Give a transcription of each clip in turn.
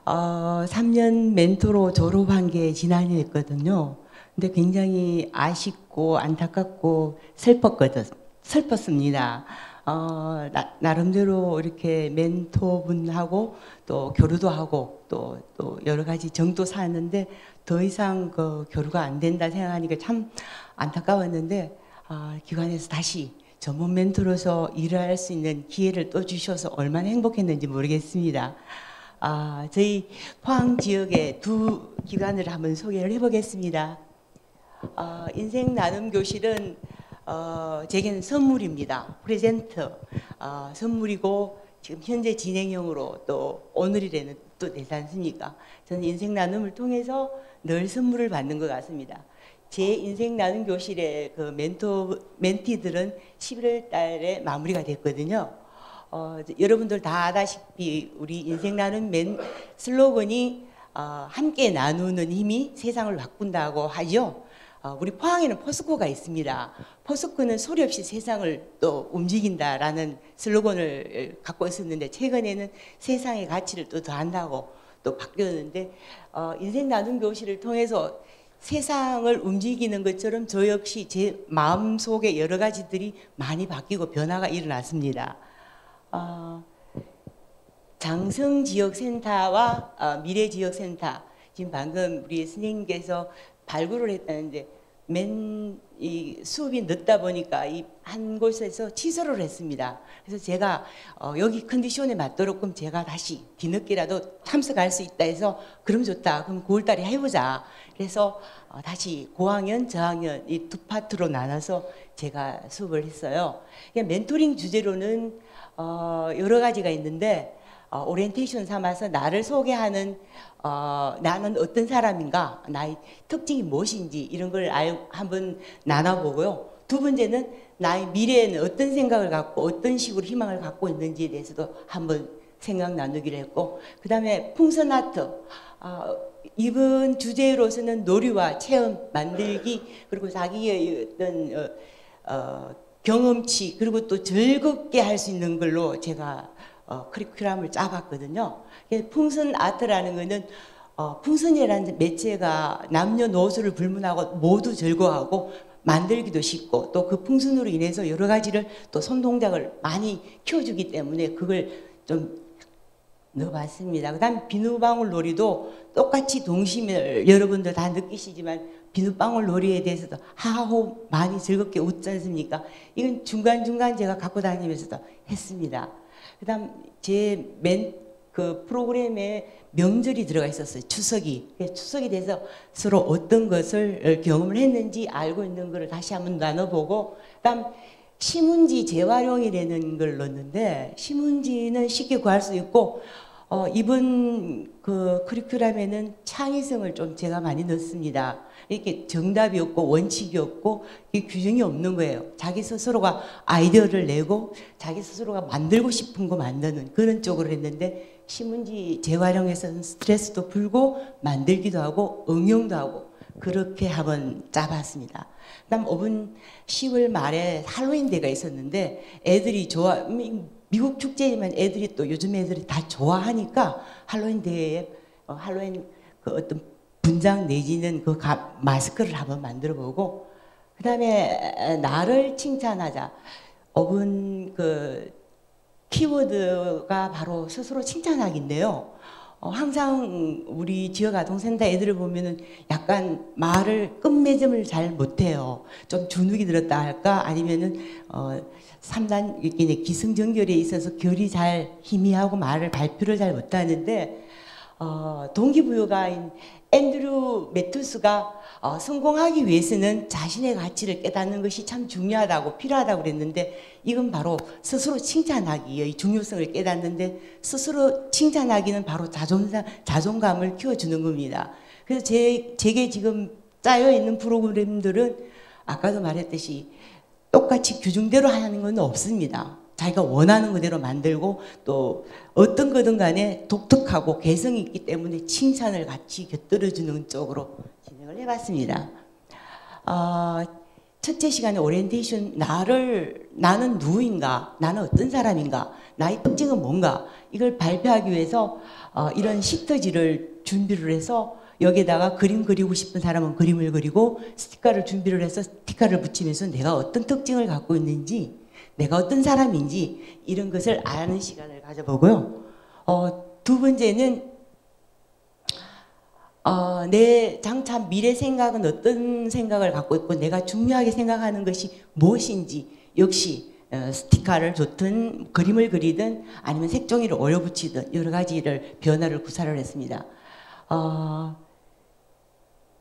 3년 멘토로 졸업한 게 지난해였거든요. 근데 굉장히 아쉽고 안타깝고 슬펐습니다. 나름대로 이렇게 멘토분하고 또 교류도 하고 또 여러 가지 정도 쌓았는데 더 이상 그 교류가 안 된다 생각하니까 참 안타까웠는데 기관에서 다시 전문 멘토로서 일을 할 수 있는 기회를 또 주셔서 얼마나 행복했는지 모르겠습니다. 저희 포항 지역의 두 기관을 한번 소개를 해보겠습니다. 인생 나눔 교실은 제게는 선물입니다. 프레젠트 선물이고 지금 현재 진행형으로 또 오늘이라는 또 되지 않습니까? 저는 인생 나눔을 통해서 늘 선물을 받는 것 같습니다. 제 인생 나눔 교실의 그 멘티들은 11월 달에 마무리가 됐거든요. 여러분들 다 아다시피 우리 인생 나눔 슬로건이 함께 나누는 힘이 세상을 바꾼다고 하죠. 우리 포항에는 포스코가 있습니다. 포스코는 소리 없이 세상을 또 움직인다라는 슬로건을 갖고 있었는데 최근에는 세상의 가치를 또 더한다고 또 바뀌었는데 인생 나눔 교실을 통해서 세상을 움직이는 것처럼 저 역시 제 마음속에 여러 가지들이 많이 바뀌고 변화가 일어났습니다. 장성지역센터와 미래지역센터 지금 방금 우리 선생님께서 발굴을 했다는데 이 수업이 늦다 보니까 이 한 곳에서 취소를 했습니다. 그래서 제가 여기 컨디션에 맞도록 그럼 제가 다시 뒤늦게라도 참석할 수 있다 해서 그럼 좋다. 그럼 9월 달에 해보자. 그래서 다시 고학년, 저학년 이 두 파트로 나눠서 제가 수업을 했어요. 멘토링 주제로는 여러 가지가 있는데 오리엔테이션 삼아서 나를 소개하는 나는 어떤 사람인가, 나의 특징이 무엇인지 이런 걸 한번 나눠보고요. 두 번째는 나의 미래에는 어떤 생각을 갖고 어떤 식으로 희망을 갖고 있는지에 대해서도 한번 생각 나누기로 했고, 그 다음에 풍선 아트, 이번 주제로서는 놀이와 체험, 만들기, 그리고 자기의 어떤 경험치, 그리고 또 즐겁게 할 수 있는 걸로 제가 커리큘럼을 짜봤거든요. 풍선 아트라는 거는 풍선이라는 매체가 남녀노소를 불문하고 모두 즐거워하고 만들기도 쉽고 또 그 풍선으로 인해서 여러 가지를 또 손동작을 많이 키워주기 때문에 그걸 좀 넣어봤습니다. 그 다음 비누방울 놀이도 똑같이 동심을 여러분들 다 느끼시지만 비누방울 놀이에 대해서도 하하호 많이 즐겁게 웃지 않습니까? 이건 중간중간 제가 갖고 다니면서도 했습니다. 그 다음 그 프로그램에 명절이 들어가 있었어요. 추석이. 추석에 대해서 서로 어떤 것을 경험을 했는지 알고 있는 것을 다시 한번 나눠보고, 그 다음 신문지 재활용이라는 걸 넣었는데 신문지는 쉽게 구할 수 있고 이번 그 커리큘럼에는 창의성을 좀 제가 많이 넣습니다. 이렇게 정답이 없고 원칙이 없고 규정이 없는 거예요. 자기 스스로가 아이디어를 내고 자기 스스로가 만들고 싶은 거 만드는 그런 쪽으로 했는데 신문지 재활용해서는 스트레스도 풀고 만들기도 하고 응용도 하고 그렇게 한번 짜봤습니다. 그다음 이번 10월 말에 할로윈 데이가 있었는데 애들이 미국 축제지만 애들이 또 요즘 애들이 다 좋아하니까 할로윈 데이에 할로윈 그 어떤 분장 내지는 그 마스크를 한번 만들어 보고, 그 다음에 나를 칭찬하자. 이번 그 키워드가 바로 스스로 칭찬하기인데요. 항상 우리 지역 아동센터 애들을 보면은 약간 말을 끝맺음을 잘 못해요. 좀 주눅이 들었다 할까 아니면은 3단 이렇게 기승전결에 있어서 결이 잘 희미하고 말을 발표를 잘 못하는데 동기부여가인 앤드류 매투스가 성공하기 위해서는 자신의 가치를 깨닫는 것이 참 중요하다고 필요하다고 그랬는데 이건 바로 스스로 칭찬하기의 중요성을 깨닫는데 스스로 칭찬하기는 바로 자존감을 키워주는 겁니다. 그래서 제게 지금 짜여 있는 프로그램들은 아까도 말했듯이 똑같이 규정대로 하는 건 없습니다. 자기가 원하는 그대로 만들고 또 어떤 거든 간에 독특하고 개성이 있기 때문에 칭찬을 같이 곁들여주는 쪽으로 진행을 해봤습니다. 첫째 시간에 오리엔테이션 나는 누구인가, 나는 어떤 사람인가, 나의 특징은 뭔가 이걸 발표하기 위해서 이런 시트지를 준비를 해서 여기에다가 그림 그리고 싶은 사람은 그림을 그리고 스티커를 준비를 해서 스티커를 붙이면서 내가 어떤 특징을 갖고 있는지, 내가 어떤 사람인지 이런 것을 아는 시간을 가져보고요. 두 번째는 내 장차 미래 생각은 어떤 생각을 갖고 있고 내가 중요하게 생각하는 것이 무엇인지 역시 스티커를 줬든 그림을 그리든 아니면 색종이를 올려붙이든 여러 가지를 변화를 구사를 했습니다.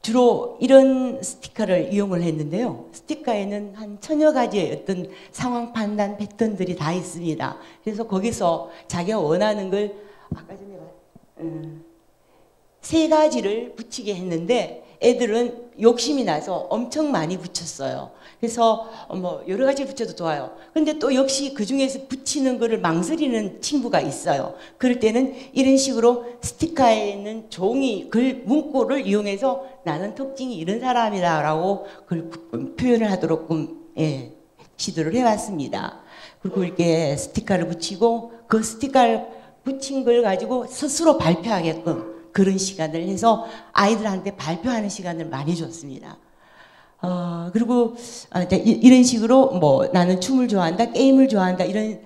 주로 이런 스티커를 이용을 했는데요. 스티커에는 한 1000여 가지의 어떤 상황 판단 패턴들이 다 있습니다. 그래서 거기서 자기가 원하는 걸 아까 전에 3가지를 붙이게 했는데 애들은 욕심이 나서 엄청 많이 붙였어요. 그래서 뭐 여러 가지 붙여도 좋아요. 근데 또 역시 그 중에서 붙이는 거를 망설이는 친구가 있어요. 그럴 때는 이런 식으로 스티커에 있는 종이, 글, 문구를 이용해서 나는 특징이 이런 사람이다라고 표현을 하도록 시도를 해왔습니다. 그리고 이렇게 스티커를 붙이고 그 스티커를 붙인 걸 가지고 스스로 발표하게끔 그런 시간을 해서 아이들한테 발표하는 시간을 많이 줬습니다. 그리고 이런 식으로 뭐 나는 춤을 좋아한다, 게임을 좋아한다 이런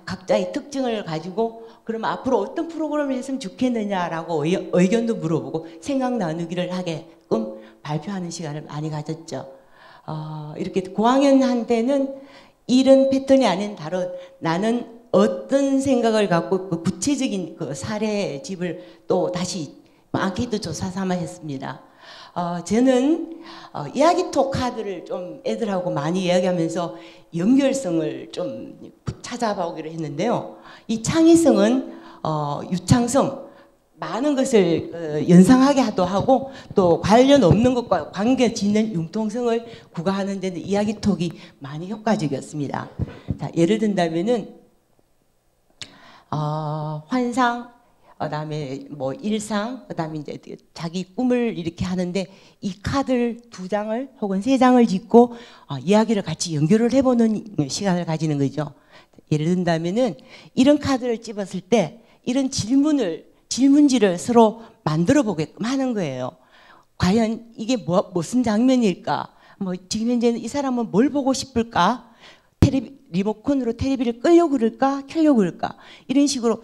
각자의 특징을 가지고 그러면 앞으로 어떤 프로그램을 했으면 좋겠느냐라고 의견도 물어보고 생각 나누기를 하게끔 발표하는 시간을 많이 가졌죠. 이렇게 고학년한테는 이런 패턴이 아닌 다른 나는 어떤 생각을 갖고 그 구체적인 그 사례집을 또 다시 앙케이트 조사 삼아 했습니다. 저는 이야기톡 카드를 좀 애들하고 많이 이야기하면서 연결성을 좀 찾아보기로 했는데요. 이 창의성은 유창성, 많은 것을 연상하게 하고 또 관련 없는 것과 관계 짓는 융통성을 구가하는 데는 이야기톡이 많이 효과적이었습니다. 자, 예를 든다면은 환상, 그다음에 뭐 일상, 그다음에 이제 자기 꿈을 이렇게 하는데 이 카드를 2장을 혹은 3장을 짓고 이야기를 같이 연결을 해보는 시간을 가지는 거죠. 예를 든다면은 이런 카드를 집었을 때 이런 질문지를 서로 만들어 보게끔 하는 거예요. 과연 이게 무슨 장면일까? 뭐 지금 현재는 이 사람은 뭘 보고 싶을까? 리모컨으로 텔레비를 끄려고 그럴까? 켜려고 그럴까? 이런 식으로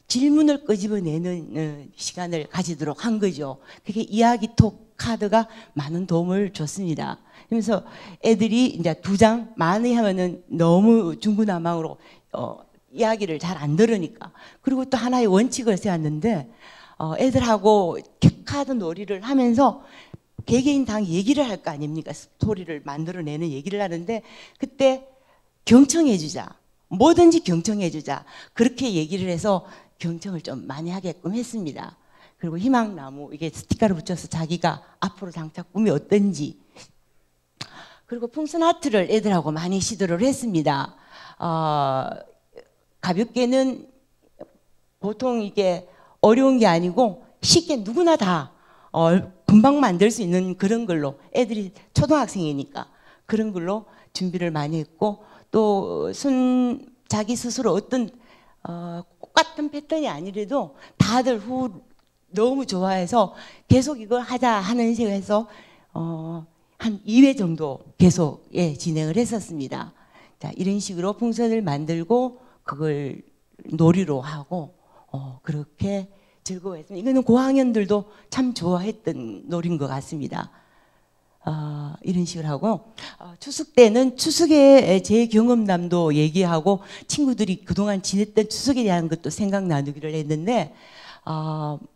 질문을 끄집어내는 시간을 가지도록 한 거죠. 그게 이야기톡 카드가 많은 도움을 줬습니다. 그래서 애들이 이제 2장 많이 하면은 너무 중구난방으로 이야기를 잘 안 들으니까. 그리고 또 하나의 원칙을 세웠는데 애들하고 카드 놀이를 하면서 개개인당 얘기를 할 거 아닙니까? 스토리를 만들어내는 얘기를 하는데 그때 경청해주자. 뭐든지 경청해주자. 그렇게 얘기를 해서 경청을 좀 많이 하게끔 했습니다. 그리고 희망나무 이게 스티커를 붙여서 자기가 앞으로 장차 꿈이 어떤지. 그리고 풍선 아트를 애들하고 많이 시도를 했습니다. 가볍게는 보통 이게 어려운 게 아니고 쉽게 누구나 다 금방 만들 수 있는 그런 걸로 애들이 초등학생이니까 그런 걸로 준비를 많이 했고 또 자기 스스로 어떤 똑같은 패턴이 아니래도 다들 너무 좋아해서 계속 이걸 하자 하는 식으로 해서 한 2회 정도 계속 진행을 했었습니다. 자, 이런 식으로 풍선을 만들고 그걸 놀이로 하고 그렇게 즐거워했습니다. 이거는 고학년들도 참 좋아했던 놀이인 것 같습니다. 이런 식으로 하고 추석 때는 추석에 제 경험담도 얘기하고 친구들이 그동안 지냈던 추석에 대한 것도 생각 나누기를 했는데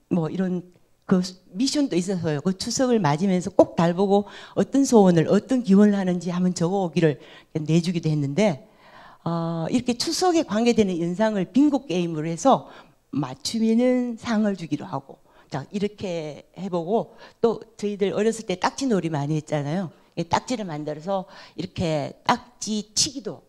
뭐 이런 그 미션도 있어서요. 그 추석을 맞으면서 꼭 달보고 어떤 소원을 어떤 기원을 하는지 한번 적어오기를 내주기도 했는데 이렇게 추석에 관계되는 연상을 빙고 게임으로 해서 맞추면은 상을 주기로 하고 자, 이렇게 해보고 또 저희들 어렸을 때 딱지놀이 많이 했잖아요. 딱지를 만들어서 이렇게 딱지 치기도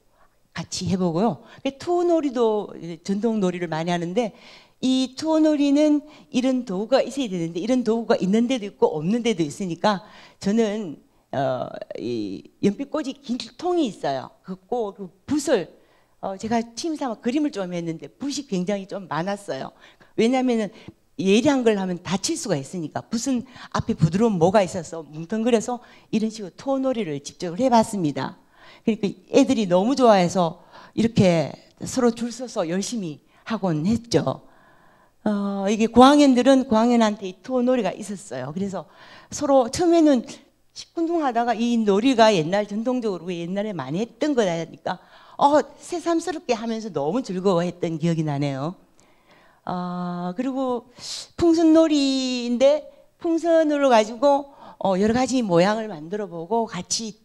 같이 해보고요. 투어놀이도 전통놀이를 많이 하는데 이 투어놀이는 이런 도구가 있어야 되는데 이런 도구가 있는 데도 있고 없는 데도 있으니까 저는 이 연필꽂이 길통이 있어요. 그 붓을 제가 취미삼아 그림을 좀 했는데 붓이 굉장히 좀 많았어요. 왜냐하면은 예리한 걸 하면 다칠 수가 있으니까 붓은 앞에 부드러운 모가 있어서 뭉텅그려서 이런 식으로 토놀이를 직접 해봤습니다. 그러니까 애들이 너무 좋아해서 이렇게 서로 줄 서서 열심히 하곤 했죠. 이게 고학년들은 고학년한테 이 토놀이가 있었어요. 그래서 서로 처음에는 시큰둥하다가 이 놀이가 옛날 전통적으로 옛날에 많이 했던 거라니까 새삼스럽게 하면서 너무 즐거워했던 기억이 나네요. 그리고 풍선놀이인데 풍선으로 가지고 여러 가지 모양을 만들어 보고 같이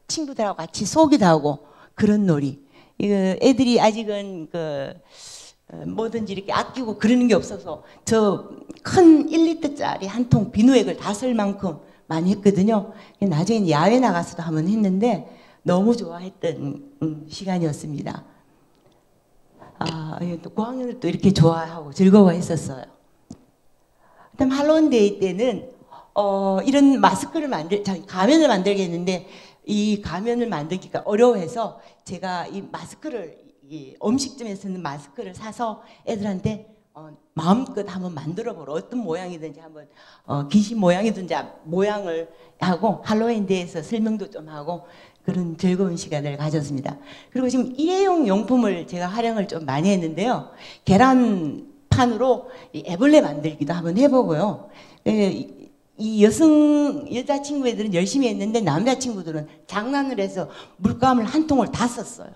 친구들하고 같이 쏘기도 하고 그런 놀이. 이거 애들이 아직은 뭐든지 이렇게 아끼고 그러는 게 없어서 저 큰 1리터짜리 한 통 비누액을 다 쓸 만큼 많이 했거든요. 나중에 야외 나가서도 한번 했는데 너무 좋아했던 시간이었습니다. 또 고학년들 또 이렇게 좋아하고 즐거워했었어요. 그다음 할로윈데이 때는 이런 마스크를 가면을 만들겠는데 이 가면을 만들기가 어려워해서 제가 이 마스크를 음식점에서 쓰는 마스크를 사서 애들한테 마음껏 한번 만들어보라. 어떤 모양이든지 한번 귀신 모양이든지 모양을 하고 할로윈데이에서 설명도 좀 하고 그런 즐거운 시간을 가졌습니다. 그리고 지금 일회용 용품을 제가 활용을 좀 많이 했는데요. 계란판으로 애벌레 만들기도 한번 해보고요. 이 여자 친구 애들은 열심히 했는데 남자 친구들은 장난을 해서 물감을 한 통을 다 썼어요.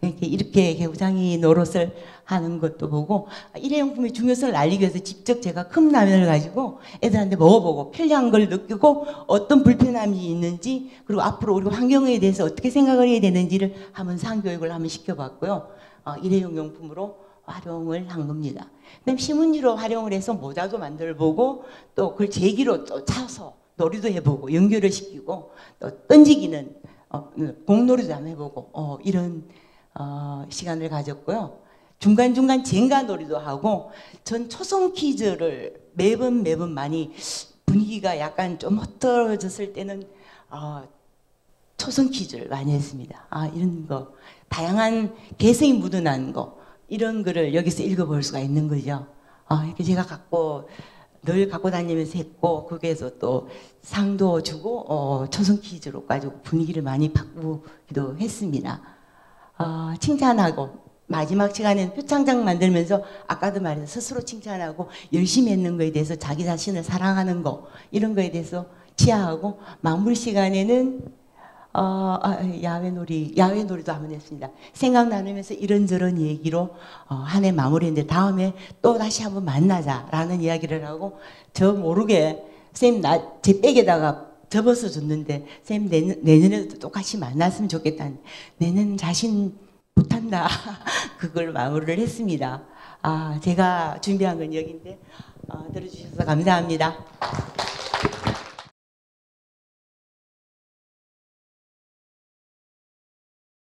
이렇게 개구장이 노릇을 하는 것도 보고 일회용품의 중요성을 알리기 위해서 직접 제가 컵라면을 가지고 애들한테 먹어보고 편리한 걸 느끼고 어떤 불편함이 있는지 그리고 앞으로 우리 환경에 대해서 어떻게 생각을 해야 되는지를 한번 상교육을 한번 시켜봤고요. 일회용 용품으로 활용을 한 겁니다. 그다음 신문지로 활용을 해서 모자도 만들어보고 또 그걸 제기로 또 차서 놀이도 해보고 연결을 시키고 또 던지기는 공놀이도 한번 해보고 이런 시간을 가졌고요. 중간중간 젠가 놀이도 하고 전 초성 퀴즈를 매번 많이 분위기가 약간 좀 흐트러졌을 때는 초성 퀴즈를 많이 했습니다. 이런 거 다양한 개성이 묻어난 거 이런 거를 여기서 읽어볼 수가 있는 거죠. 이렇게 제가 늘 갖고 다니면서 했고 거기에서 또 상도 주고 초성 퀴즈로 가지고 분위기를 많이 바꾸기도 했습니다. 칭찬하고 마지막 시간에는 표창장 만들면서 아까도 말해서 스스로 칭찬하고 열심히 했는 거에 대해서 자기 자신을 사랑하는 거 이런 거에 대해서 치하하고 마무리 시간에는 야외 놀이도 한번 했습니다. 생각 나누면서 이런저런 얘기로 한 해 마무리했는데 다음에 또 다시 한번 만나자라는 이야기를 하고 저 모르게 쌤 제 백에다가 접어서 줬는데 쌤 내년에도 똑같이 만났으면 좋겠다. 내년 자신 못한다. 그걸 마무리를 했습니다. 제가 준비한 건 여기인데 들어주셔서 감사합니다.